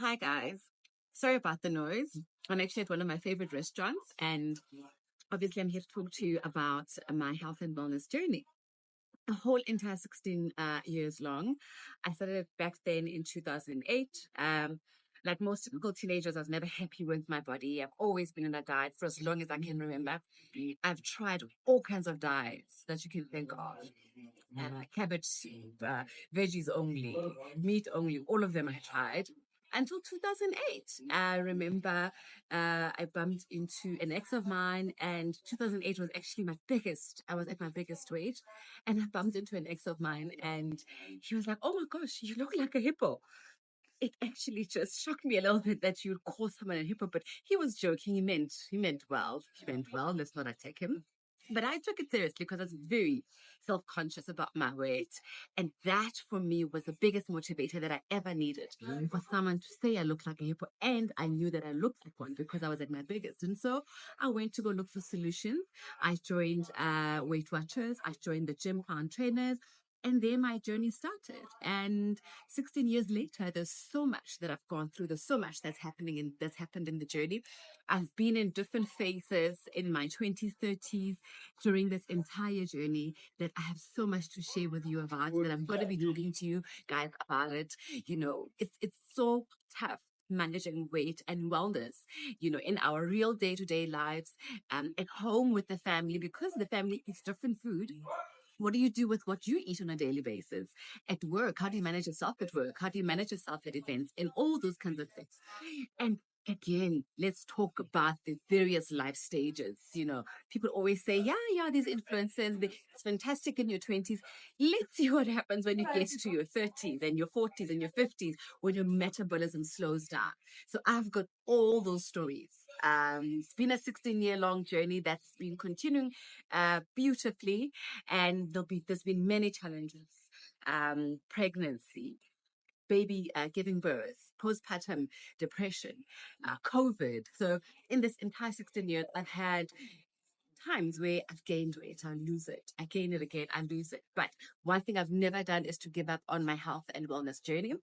Hi, guys. Sorry about the noise. I'm actually at one of my favorite restaurants, and obviously, I'm here to talk to you about my health and wellness journey. A whole entire 16 years long. I started it back then in 2008. Like most typical teenagers, I was never happy with my body. I've always been on a diet for as long as I can remember. I've tried all kinds of diets that you can think of. Cabbage soup, veggies only, meat only, all of them I tried until 2008. I remember I bumped into an ex of mine, and 2008 was actually my biggest. I was at my biggest weight, and I bumped into an ex of mine, and he was like, "Oh my gosh, you look like a hippo." It actually just shocked me a little bit that you would call someone a hippo, but he was joking. He meant well. He meant well. Let's not attack him. But I took it seriously because I was very self conscious about my weight. And that for me was the biggest motivator that I ever needed for someone to say I look like a hippo. And I knew that I looked like one because I was at my biggest. And so I went to go look for solutions. I joined Weight Watchers, I joined the gym Pound Trainers. And there my journey started. And 16 years later, there's so much that I've gone through. There's so much that's happened in the journey. I've been in different phases in my 20s, 30s during this entire journey that I have so much to share with you about, that I'm going to be talking to you guys about it. It's so tough managing weight and wellness, in our real day-to-day lives, at home with the family, because the family eats different food. What do you do with what you eat on a daily basis? At work, how do you manage yourself at work? How do you manage yourself at events? And all those kinds of things. And again, let's talk about the various life stages. People always say, yeah, these influencers, it's fantastic in your 20s. Let's see what happens when you get to your 30s and your 40s and your 50s, when your metabolism slows down. So I've got all those stories. It's been a 16-year-long journey that's been continuing beautifully, and there's been many challenges: pregnancy, baby giving birth, postpartum depression, COVID. So in this entire 16 years, I've had times where I've gained weight, I lose it, I gain it again, I lose it. But one thing I've never done is to give up on my health and wellness journey.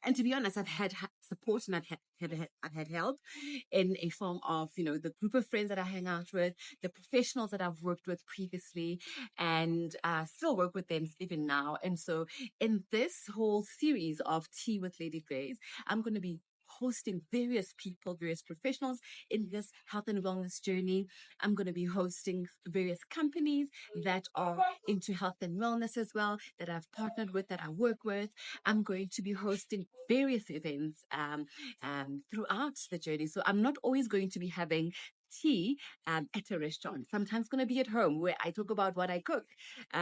And to be honest, I've had support, and I've had help in a form of, the group of friends that I hang out with, the professionals that I've worked with previously, and still work with them even now. And so in this whole series of Tea with Lady Grace, I'm going to be hosting various people, various professionals in this health and wellness journey. I'm going to be hosting various companies that are into health and wellness as well, that I've partnered with, that I work with. I'm going to be hosting various events throughout the journey. So I'm not always going to be having tea at a restaurant. Sometimes going to be at home where I talk about what I cook.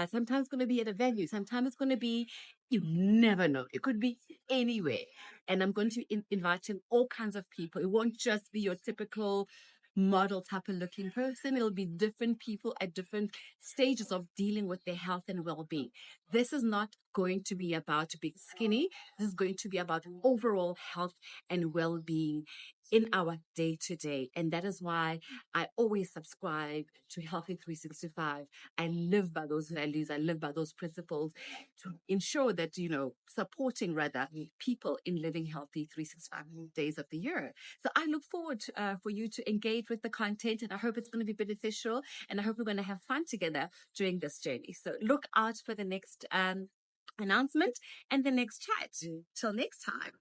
Sometimes going to be at a venue. Sometimes it's going to be, you never know. It could be anywhere. And I'm going to be inviting all kinds of people. It won't just be your typical model type of looking person. It'll be different people at different stages of dealing with their health and well-being. This is not going to be about being skinny. This is going to be about overall health and well-being in our day to day. And that is why I always subscribe to Healthy 365. I live by those values. I live by those principles to ensure that, supporting rather people in living healthy 365 days of the year. So I look forward for you to engage with the content, and I hope it's going to be beneficial, and I hope we're going to have fun together during this journey. So look out for the next announcement and the next chat. Till next time.